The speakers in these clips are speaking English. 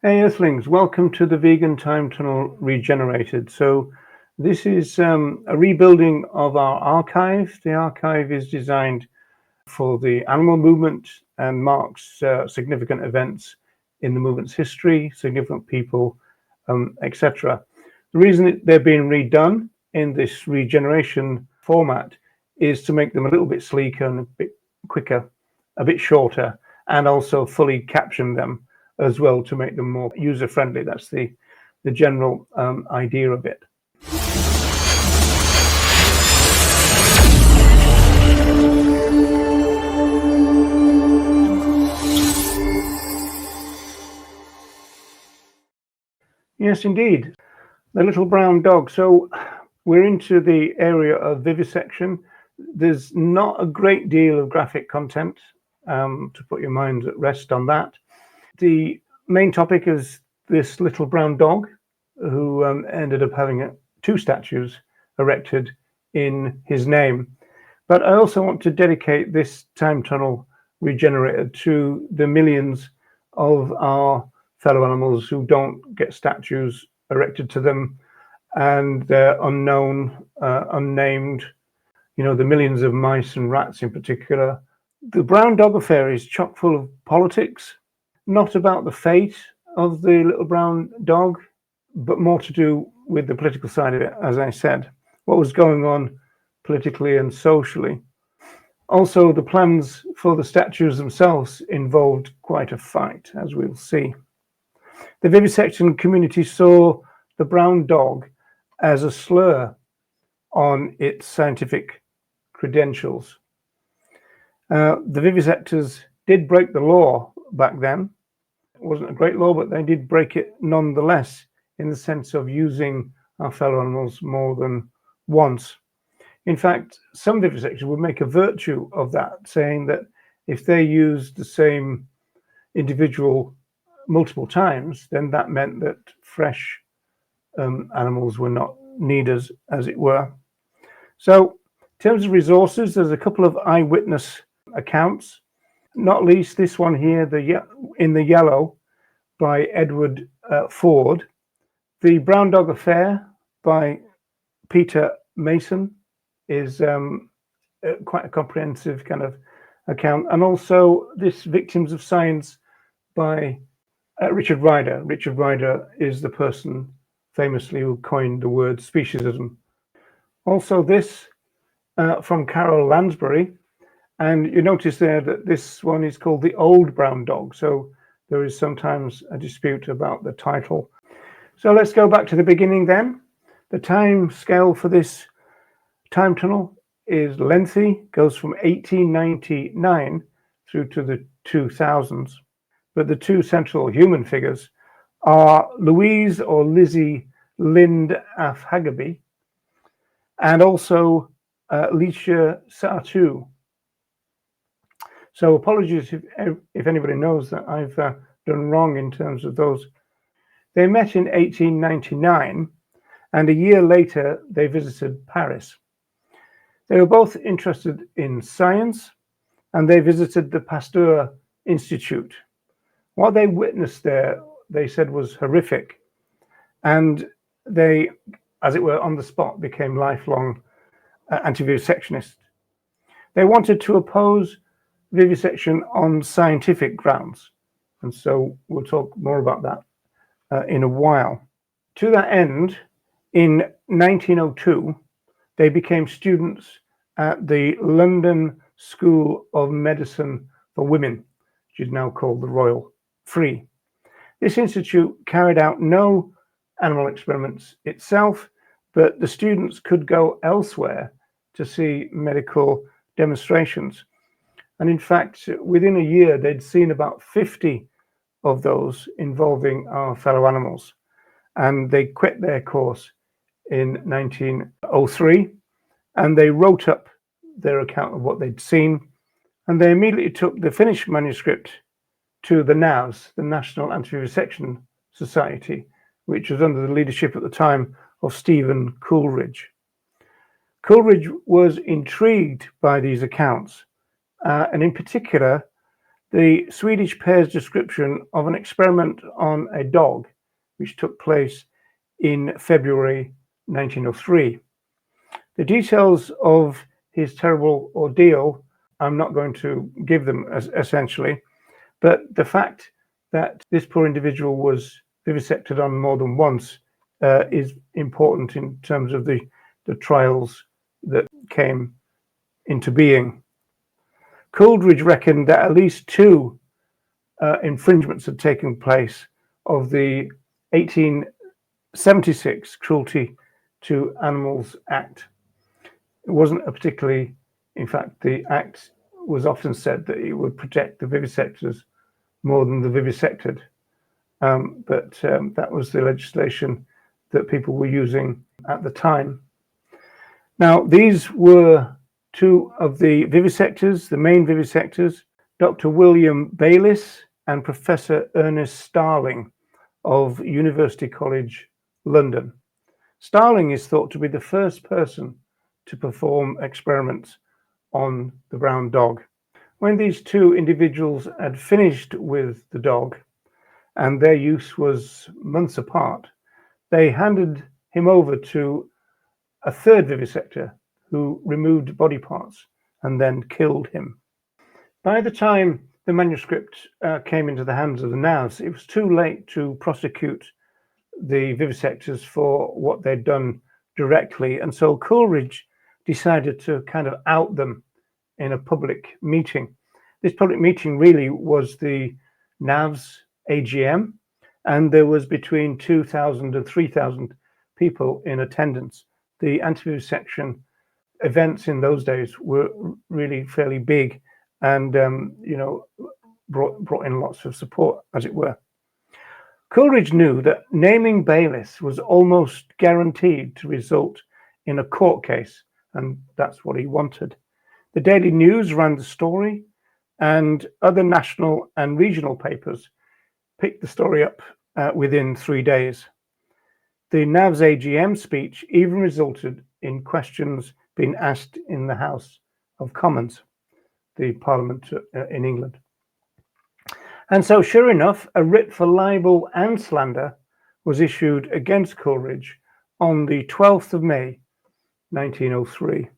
Hey Earthlings, welcome to the Vegan Time Tunnel Regenerated. So this is a rebuilding of our archive. The archive is designed for the animal movement and marks significant events in the movement's history, significant people, etc. The reason they're being redone in this regeneration format is to make them a little bit sleeker and a bit quicker, a bit shorter, and also fully caption them as well to make them more user-friendly. That's the general idea of it. Yes, indeed. The little brown dog. So we're into the area of vivisection. There's not a great deal of graphic content to put your mind at rest on that. The main topic is this little brown dog who ended up having two statues erected in his name. But I also want to dedicate this time tunnel regenerator to the millions of our fellow animals who don't get statues erected to them, and they're unknown, unnamed, the millions of mice and rats in particular. The brown dog affair is chock full of politics, not about the fate of the little brown dog, but more to do with the political side of it, as I said, what was going on politically and socially. Also, the plans for the statues themselves involved quite a fight, as we'll see. The vivisection community saw the brown dog as a slur on its scientific credentials. The vivisectors did break the law back then. It wasn't a great law, but they did break it nonetheless, in the sense of using our fellow animals more than once. In fact, some vivisectors would make a virtue of that, saying that if they used the same individual multiple times, then that meant that fresh animals were not needed, as it were. So in terms of resources, there's a couple of eyewitness accounts, not least this one here, in the yellow, by Edward Ford. The Brown Dog Affair by Peter Mason is quite a comprehensive kind of account. And also this Victims of Science by Richard Ryder. Richard Ryder is the person famously who coined the word speciesism. Also this from Carol Lansbury. And you notice there that this one is called The Old Brown Dog. So there is sometimes a dispute about the title. So let's go back to the beginning then. The time scale for this time tunnel is lengthy, goes from 1899 through to the 2000s. But the two central human figures are Louise or Lizzie Lind af Haggerby and also Licia Sartu. So apologies if anybody knows that I've done wrong in terms of those. They met in 1899, and a year later they visited Paris. They were both interested in science, and they visited the Pasteur Institute. What they witnessed there, they said, was horrific, and they, as it were, on the spot, became lifelong anti-vivisectionists. They wanted to oppose vivisection on scientific grounds, and so we'll talk more about that in a while. To that end, in 1902, they became students at the London School of Medicine for Women, which is now called the Royal Free. This institute carried out no animal experiments itself, but the students could go elsewhere to see medical demonstrations. And in fact, within a year, they'd seen about 50 of those involving our fellow animals. And they quit their course in 1903, and they wrote up their account of what they'd seen. And they immediately took the finished manuscript to the NAS, the National Anti-Vivisection Society, which was under the leadership at the time of Stephen Coleridge. Coleridge was intrigued by these accounts, and in particular, The Swedish pair's description of an experiment on a dog, which took place in February 1903. The details of his terrible ordeal, I'm not going to give them essentially, but the fact that this poor individual was vivisected on more than once is important in terms of the trials that came into being. Coleridge reckoned that at least 2 infringements had taken place of the 1876 Cruelty to Animals Act. It wasn't a particularly, in fact, the act was often said that it would protect the vivisectors more than the vivisected. But that was the legislation that people were using at the time. Now, these were 2 of the vivisectors, the main vivisectors, Dr. William Bayliss and Professor Ernest Starling of University College, London. Starling is thought to be the first person to perform experiments on the brown dog. When these 2 individuals had finished with the dog, and their use was months apart, they handed him over to a 3rd vivisector who removed body parts and then killed him. By the time the manuscript came into the hands of the Navs, it was too late to prosecute the vivisectors for what they'd done directly, and so Coleridge decided to kind of out them in a public meeting. This public meeting really was the Navs AGM, and there was between 2,000 and 3,000 people in attendance. The anti-vivisection events in those days were really fairly big, and brought in lots of support, as it were. Coleridge knew that naming Bayliss was almost guaranteed to result in a court case, and that's what he wanted. The Daily News ran the story, and other national and regional papers picked the story up within 3 days. The Navs AGM speech even resulted in questions being asked in the House of Commons, the Parliament in England. And so, sure enough, a writ for libel and slander was issued against Coleridge on the 12th of May, 1903.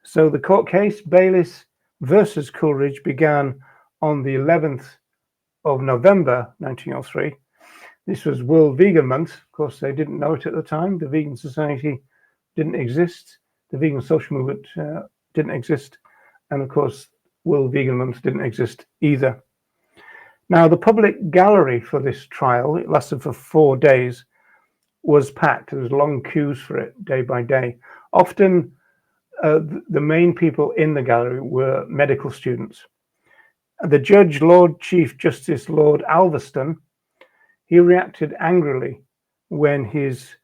So the court case, Bayliss versus Coleridge, began on the 11th of November, 1903. This was World Vegan Month. Of course, they didn't know it at the time. The Vegan Society didn't exist. The Vegan Social Movement didn't exist. And of course, World Vegan Month didn't exist either. Now, the public gallery for this trial, it lasted for 4 days, was packed. There was long queues for it day by day. Often, the main people in the gallery were medical students. The judge, Lord Chief Justice Lord Alveston, he reacted angrily when his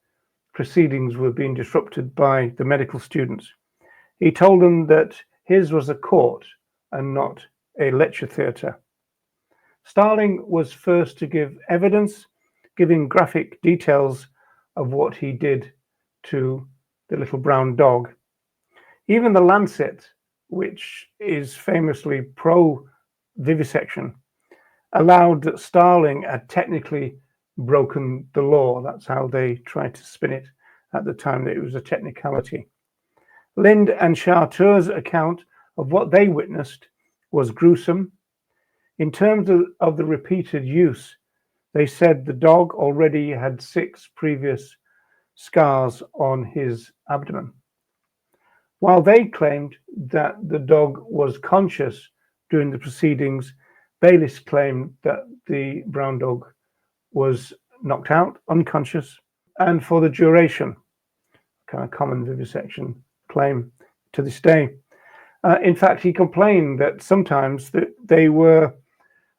proceedings were being disrupted by the medical students. He told them that his was a court and not a lecture theatre. Starling was first to give evidence, giving graphic details of what he did to the little brown dog. Even the Lancet, which is famously pro-vivisection, allowed that Starling had technically broken the law. That's how they tried to spin it at the time, that it was a technicality. Lind and Charteur's account of what they witnessed was gruesome. In terms of the repeated use, they said the dog already had 6 previous scars on his abdomen. While they claimed that the dog was conscious during the proceedings, Bayliss claimed that the brown dog was knocked out, unconscious, and for the duration. Kind of common vivisection claim to this day. In fact, he complained that sometimes they were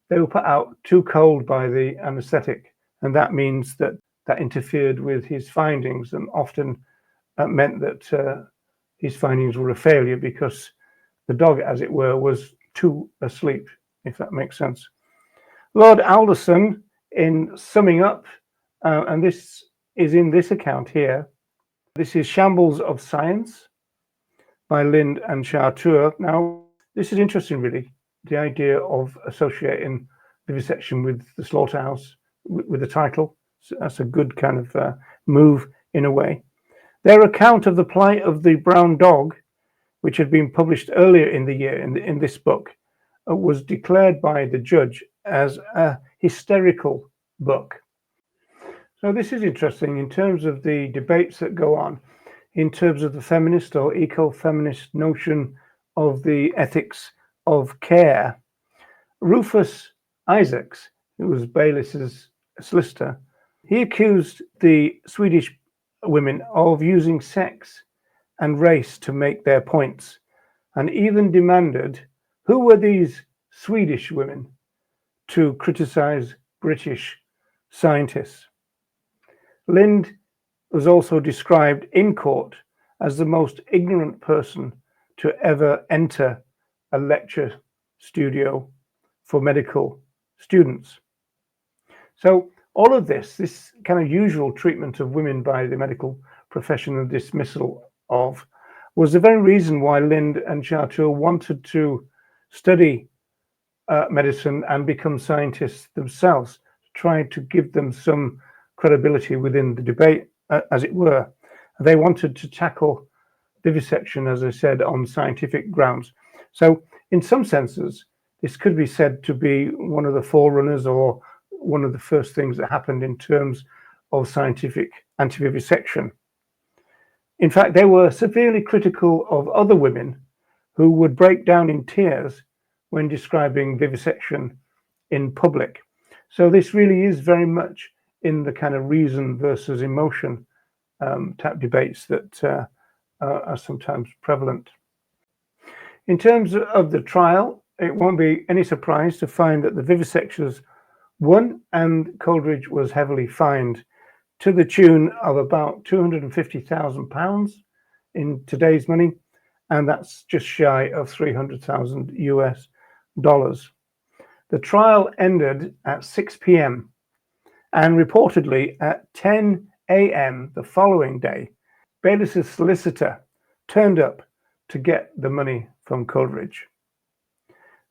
put out too cold by the anaesthetic, and that means that interfered with his findings, and often meant that his findings were a failure because the dog, as it were, was too asleep, if that makes sense. Lord Alderson, in summing up, and this is in this account here, this is Shambles of Science by Lind and Charteur. Now, this is interesting, really. the idea of associating vivisection with the slaughterhouse, with the title. So that's a good kind of move in a way. Their account of the plight of the brown dog, which had been published earlier in the year in this book, was declared by the judge as a hysterical book. So this is interesting in terms of the debates that go on, in terms of the feminist or eco-feminist notion of the ethics of care. Rufus Isaacs, who was Bayliss's solicitor, he accused the Swedish women of using sex and race to make their points, and even demanded who were these Swedish women to criticize British scientists. Lind was also described in court as the most ignorant person to ever enter a lecture studio for medical students. So all of this kind of usual treatment of women by the medical profession and dismissal of, was the very reason why Lind and Chartour wanted to study medicine and become scientists themselves, trying to give them some credibility within the debate, as it were. They wanted to tackle vivisection, as I said, on scientific grounds. So in some senses, this could be said to be one of the forerunners or one of the first things that happened in terms of scientific anti-vivisection. In fact, they were severely critical of other women who would break down in tears when describing vivisection in public. So this really is very much in the kind of reason versus emotion type debates that are sometimes prevalent. In terms of the trial, it won't be any surprise to find that the vivisectors won, and Coleridge was heavily fined to the tune of about £250,000 in today's money, and that's just shy of 300,000 US dollars. The trial ended at 6 p.m. and reportedly at 10 a.m. the following day, Bayliss's solicitor turned up to get the money from Coleridge.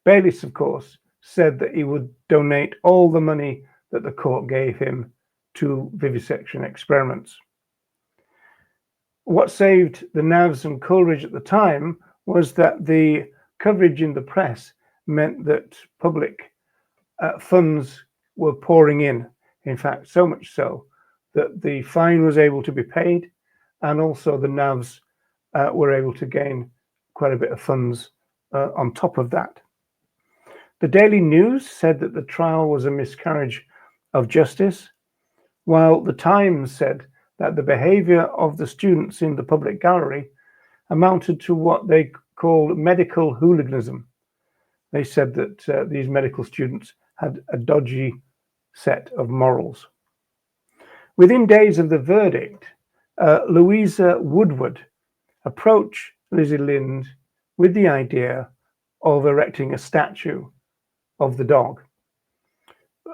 Bayliss, of course, said that he would donate all the money that the court gave him to vivisection experiments. What saved the Navs and Coleridge at the time was that the coverage in the press meant that public funds were pouring in. In fact, so much so that the fine was able to be paid, and also the Navs were able to gain quite a bit of funds on top of that. The Daily News said that the trial was a miscarriage of justice, while the Times said that the behavior of the students in the public gallery amounted to what they called medical hooliganism. They said that these medical students had a dodgy set of morals. Within days of the verdict, Louisa Woodward approached Lizzie Lind with the idea of erecting a statue of the dog.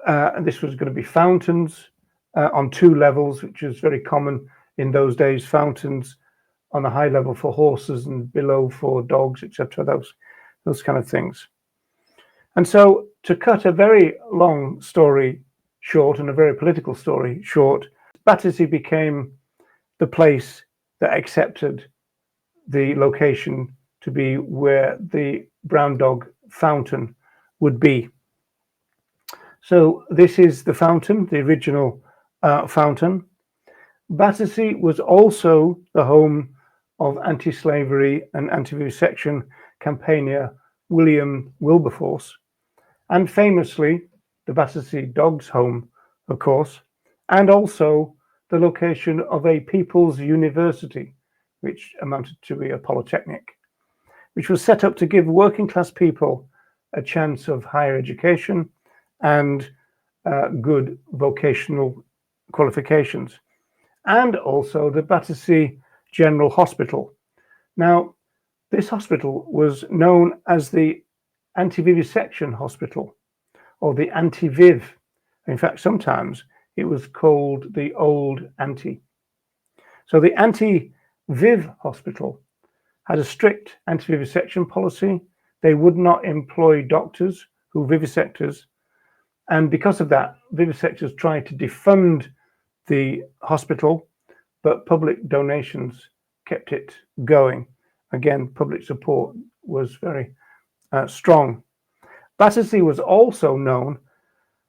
And this was going to be fountains on 2 levels, which was very common in those days. Fountains on a high level for horses and below for dogs, etc. Those kind of things. And so, to cut a very long story short and a very political story short, Battersea became the place that accepted the location to be where the brown dog fountain would be. So this is the fountain, the original fountain. Battersea was also the home of anti-slavery and anti-vivisection campaigner William Wilberforce, and famously the Battersea Dogs Home, of course, and also the location of a People's University, which amounted to be a polytechnic, which was set up to give working class people a chance of higher education and good vocational qualifications, and also the Battersea General Hospital. Now, this hospital was known as the anti-vivisection hospital, or the anti-viv. In fact, sometimes it was called the old anti. So the anti-viv hospital had a strict anti-vivisection policy, they would not employ doctors who vivisectors, and because of that, vivisectors tried to defund the hospital, but public donations kept it going. Again, public support was very strong. Battersea was also known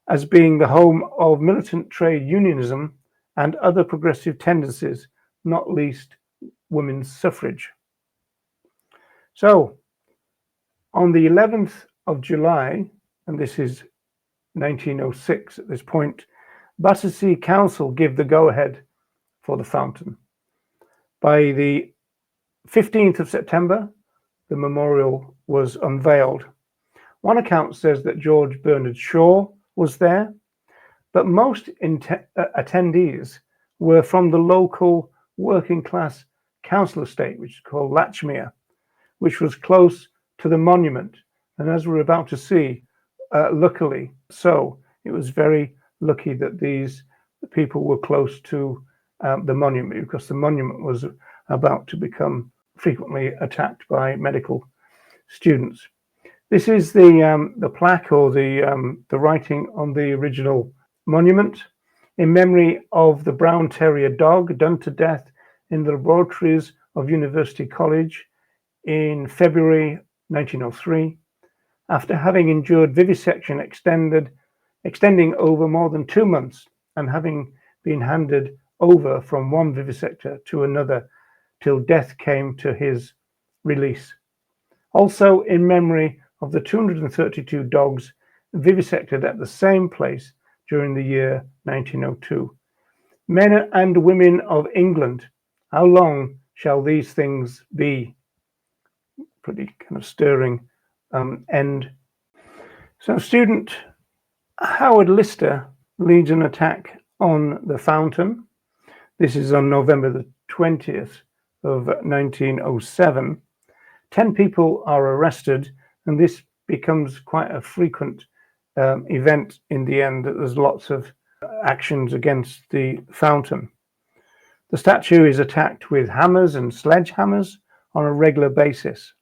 as being the home of militant trade unionism and other progressive tendencies, not least women's suffrage. So, on the 11th of July, and this is 1906 at this point, Battersea Council give the go-ahead for the fountain. By the 15th of September, the memorial was unveiled. One account says that George Bernard Shaw was there, but most attendees were from the local working class council estate, which is called Latchmere, which was close to the monument. And as we're about to see, luckily so, it was very lucky that these people were close to the monument, because the monument was about to become frequently attacked by medical students. This is the plaque, or the writing on the original monument, in memory of the brown terrier dog done to death in the laboratories of University College in February 1903, after having endured vivisection extending over more than 2 months, and having been handed over from one vivisector to another till death came to his release. Also in memory of the 232 dogs vivisected at the same place during the year 1902. Men and women of England, how long shall these things be? Pretty kind of stirring end. So student Howard Lister leads an attack on the fountain. This is on November the 20th of 1907. 10 people are arrested, and this becomes quite a frequent event in the end. There's lots of actions against the fountain. The statue is attacked with hammers and sledgehammers on a regular basis.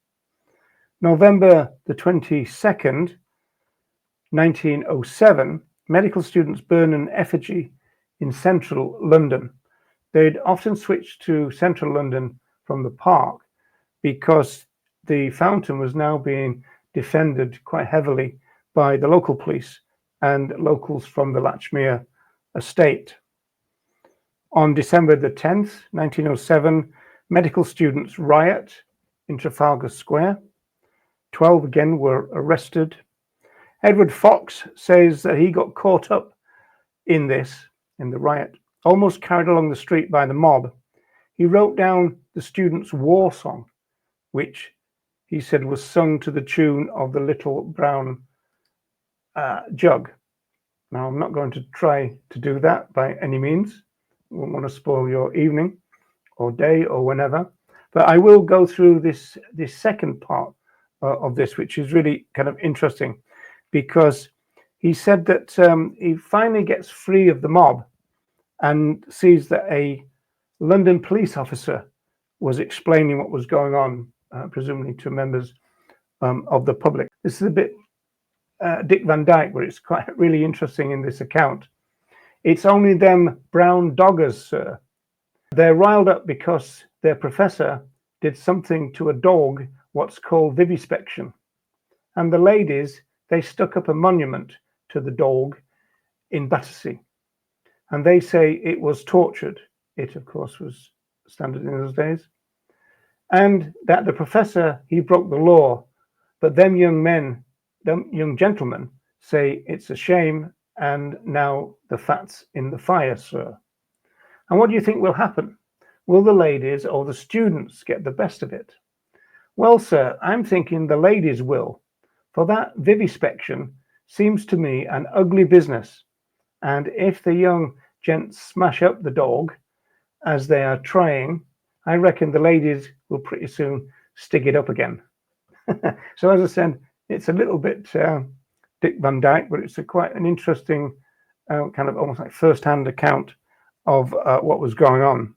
November the 22nd, 1907, medical students burn an effigy in central London. They'd often switched to central London from the park because the fountain was now being defended quite heavily by the local police and locals from the Latchmere estate. On December the 10th, 1907, medical students riot in Trafalgar Square. 12 again were arrested. Edward Fox says that he got caught up in the riot, almost carried along the street by the mob. He wrote down the students' war song, which he said was sung to the tune of the Little Brown Jug. Now, I'm not going to try to do that by any means. I won't want to spoil your evening or day or whenever, but I will go through this second part of this, which is really kind of interesting, because he said that he finally gets free of the mob and sees that a London police officer was explaining what was going on, presumably to members of the public. This is a bit Dick Van Dyke, where it's quite really interesting in this account. It's only them brown doggers, sir. They're riled up because their professor did something to a dog what's called vivispection. And the ladies, they stuck up a monument to the dog in Battersea. And they say it was tortured. It, of course, was standard in those days. And that the professor, he broke the law. But them young gentlemen say it's a shame, and now the fat's in the fire, sir. And what do you think will happen? Will the ladies or the students get the best of it? Well, sir, I'm thinking the ladies will, for that vivispection seems to me an ugly business. And if the young gents smash up the dog, as they are trying, I reckon the ladies will pretty soon stick it up again. So as I said, it's a little bit Dick Van Dyke, but it's quite an interesting kind of almost like first-hand account of what was going on.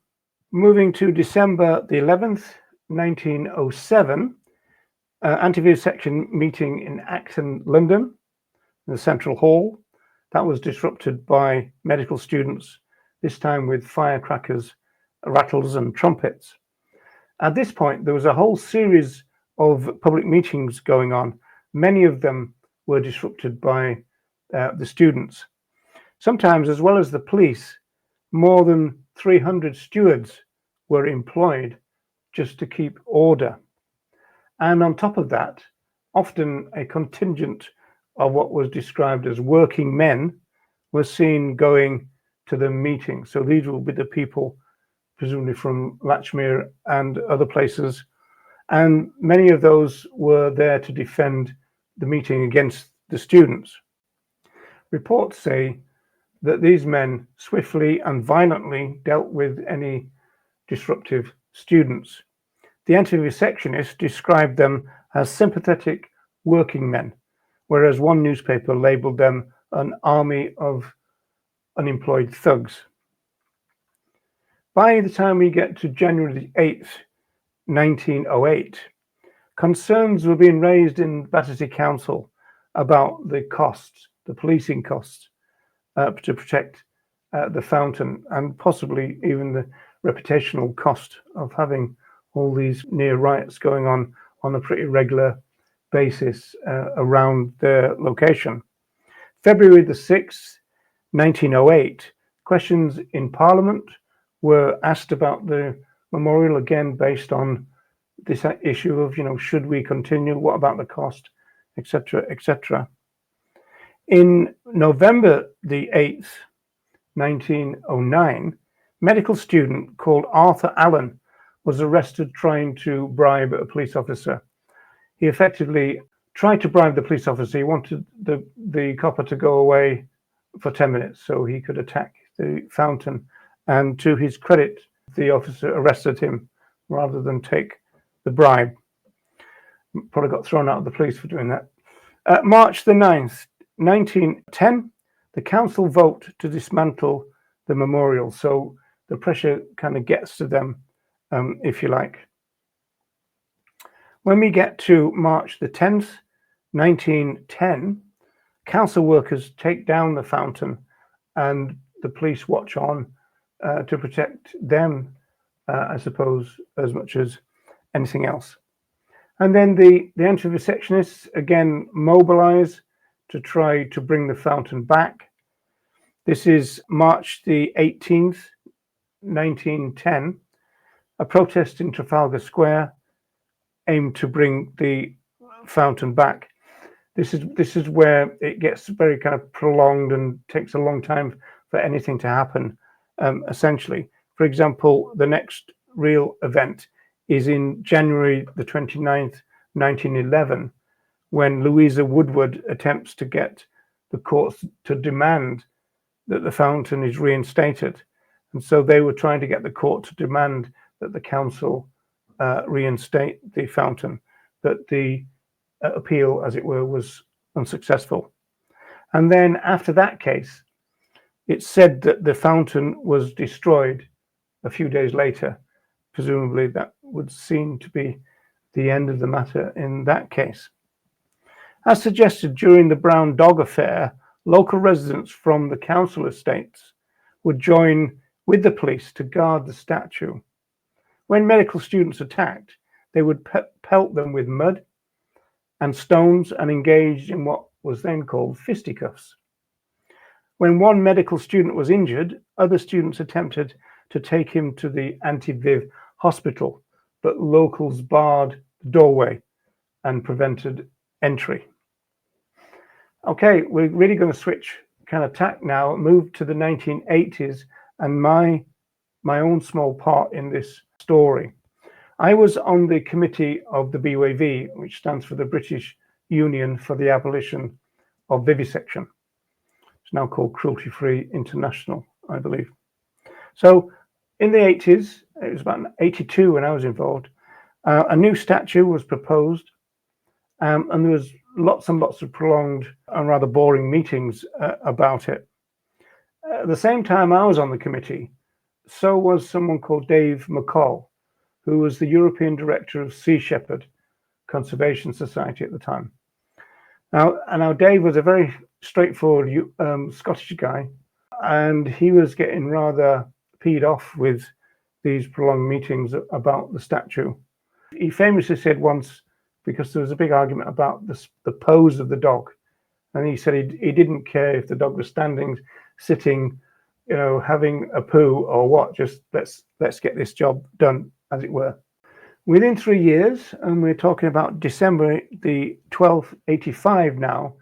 Moving to December the 11th, 1907, Anti-vivisection meeting in Acton, London, in the Central Hall. That was disrupted by medical students, this time with firecrackers, rattles and trumpets. At this point, there was a whole series of public meetings going on. Many of them were disrupted by the students. Sometimes, as well as the police, more than 300 stewards were employed just to keep order. And on top of that, often a contingent of what was described as working men were seen going to the meeting. So these will be the people, presumably from Latchmere and other places. And many of those were there to defend the meeting against the students. Reports say that these men swiftly and violently dealt with any disruptive students. The anti-vivisectionists described them as sympathetic working men, whereas one newspaper labelled them an army of unemployed thugs. By the time we get to January 8th, 1908, concerns were being raised in Battersea Council about the costs, the policing costs, to protect the fountain, and possibly even the reputational cost of having all these near riots going on a pretty regular basis around their location. February the 6th, 1908, questions in Parliament were asked about the memorial, again based on this issue of, should we continue? What about the cost, etc., etc. In November the 8th, 1909, medical student called Arthur Allen was arrested trying to bribe a police officer. He effectively tried to bribe the police officer. He wanted the copper to go away for 10 minutes so he could attack the fountain. And to his credit, the officer arrested him rather than take the bribe. Probably got thrown out of the police for doing that. March the 9th, 1910, the council vote to dismantle the memorial. So the pressure kind of gets to them, if you like. When we get to March the 10th, 1910, council workers take down the fountain and the police watch on to protect them, I suppose, as much as anything else. And then the anti-vivisectionists again mobilize to try to bring the fountain back. This is March the 18th, 1910. A protest in Trafalgar Square aimed to bring the fountain back. This is where it gets very kind of prolonged and takes a long time for anything to happen, essentially. For example, the next real event is in January the 29th, 1911, when Louisa Woodward attempts to get the courts to demand that the fountain is reinstated. And so they were trying to get the court to demand that the council reinstate the fountain, but the appeal, as it were, was unsuccessful. And then after that case, it's said that the fountain was destroyed a few days later. Presumably that would seem to be the end of the matter in that case. As suggested during the Brown Dog affair, local residents from the council estates would join with the police to guard the statue. When medical students attacked, they would pelt them with mud and stones and engaged in what was then called fisticuffs. When one medical student was injured, other students attempted to take him to the anti-viv hospital, but locals barred the doorway and prevented entry. Okay, we're really going to switch kind of tack now, move to the 1980s and my own small part in this story. I was on the committee of the BWV, which stands for the British Union for the Abolition of Vivisection. It's now called Cruelty Free International, I believe. So in the 80s, it was about 82 when I was involved, a new statue was proposed, and there was lots and lots of prolonged and rather boring meetings about it. At the same time I was on the committee, so was someone called Dave McCall, who was the European Director of Sea Shepherd Conservation Society at the time. Now Dave was a very straightforward Scottish guy, and he was getting rather peed off with these prolonged meetings about the statue. He famously said once, because there was a big argument about the pose of the dog, and he said he didn't care if the dog was standing, sitting, having a poo or what. Just let's get this job done, as it were. Within 3 years, and we're talking about December the 12th, 85 now.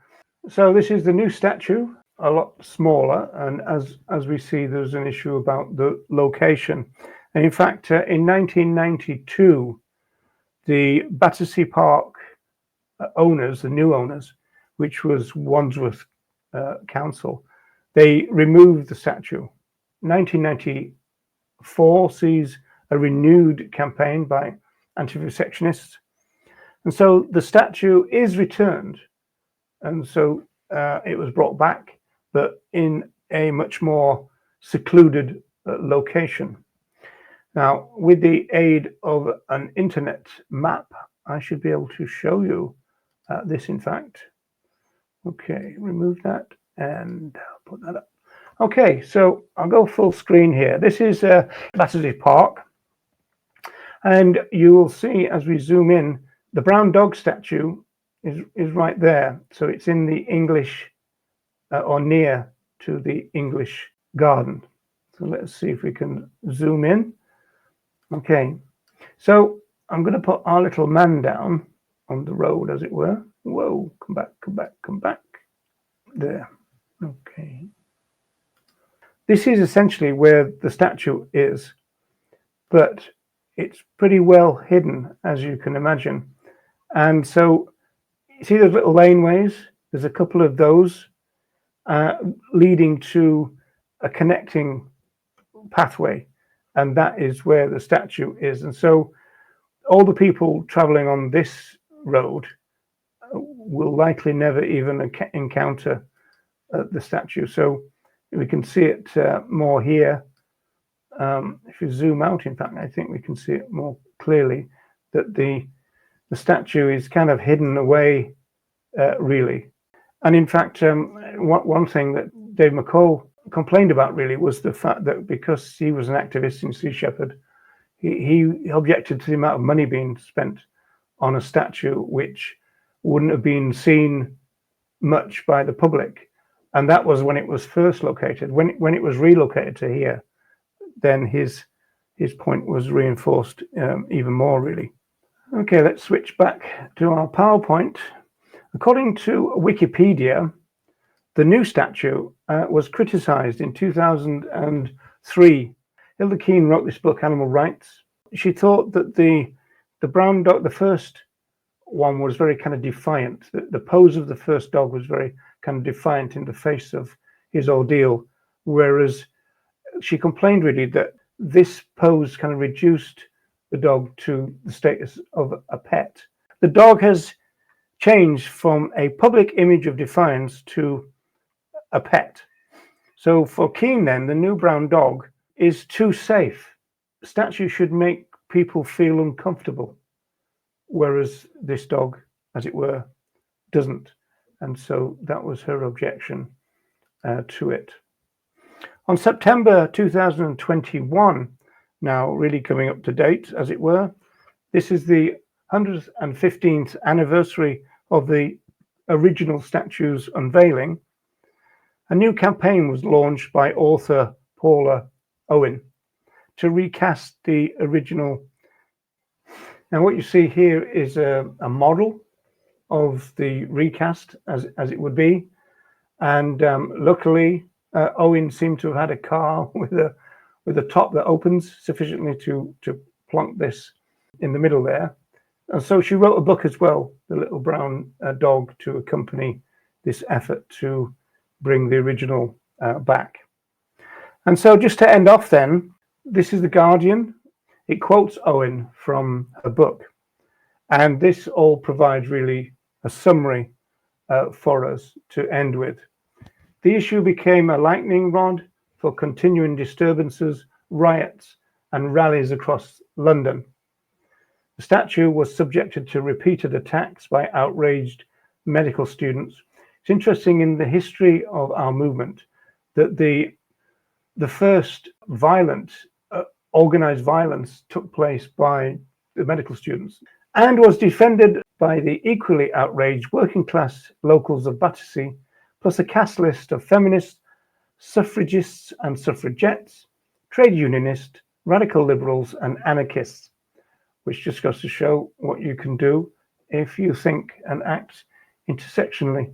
So this is the new statue, a lot smaller, and as we see, there's an issue about the location. And in fact, in 1992, the Battersea Park owners, the new owners, which was Wandsworth Council, they removed the statue. 1994 sees a renewed campaign by anti-vivisectionists, and so the statue is returned, and so it was brought back, but in a much more secluded location. Now, with the aid of an internet map, I should be able to show you this, in fact. Okay, remove that and put that up. Okay, so I'll go full screen here. This is Battersea Park, and you will see as we zoom in, the brown dog statue is right there. So it's in the English or near to the English garden. So let's see if we can zoom in. Okay, so I'm going to put our little man down on the road, as it were. Whoa, come back, come back, come back. There. Okay. This is essentially where the statue is, but it's pretty well hidden, as you can imagine. And so, you see those little laneways? There's a couple of those leading to a connecting pathway, and that is where the statue is. And so all the people traveling on this road will likely never even encounter the statue. So we can see it more here. If you zoom out, in fact, I think we can see it more clearly, that the statue is kind of hidden away, really. And in fact, one thing that Dave McCall complained about really was the fact that because he was an activist in Sea Shepherd, he objected to the amount of money being spent on a statue which wouldn't have been seen much by the public. And that was when it was first located. When it was relocated to here, then his point was reinforced even more, really. Okay, let's switch back to our PowerPoint. According to Wikipedia, the new statue was criticized in 2003. Hilda Keane wrote this book, Animal Rights. She thought that the brown dog, the first one, was very kind of defiant. The pose of the first dog was very kind of defiant in the face of his ordeal, whereas she complained really that this pose kind of reduced the dog to the status of a pet. The dog has changed from a public image of defiance to a pet. So for Keane then, the new brown dog is too safe. Statue should make people feel uncomfortable, whereas this dog, as it were, doesn't. And so that was her objection to it. On September 2021, now really coming up to date, as it were, this is the 115th anniversary of the original statue's unveiling. A new campaign was launched by author Paula Owen to recast the original. Now what you see here is a model of the recast as it would be, and luckily Owen seemed to have had a car with a top that opens sufficiently to plonk this in the middle there. And so she wrote a book as well, The Little Brown Dog, to accompany this effort to bring the original back. And so just to end off then, this is The Guardian. It quotes Owen from her book. And this all provides really a summary for us to end with. The issue became a lightning rod for continuing disturbances, riots, and rallies across London. The statue was subjected to repeated attacks by outraged medical students. It's interesting in the history of our movement that the first violent, organized violence took place by the medical students and was defended by the equally outraged working class locals of Battersea, plus a cast list of feminists, suffragists and suffragettes, trade unionists, radical liberals and anarchists, which just goes to show what you can do if you think and act intersectionally.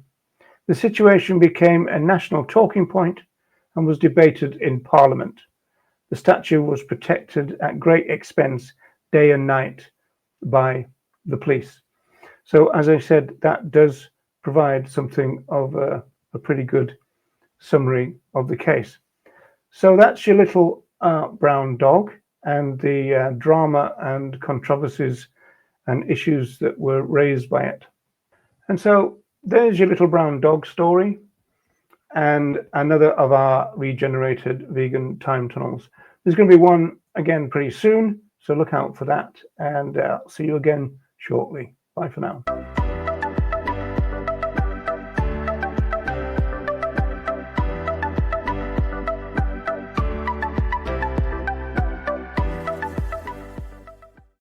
The situation became a national talking point and was debated in Parliament. The statue was protected at great expense day and night by the police. So as I said, that does provide something of a pretty good summary of the case. So that's your little brown dog and the drama and controversies and issues that were raised by it. And so there's your little brown dog story and another of our regenerated vegan time tunnels. There's going to be one again pretty soon, so look out for that, and I'll see you again shortly. Bye for now.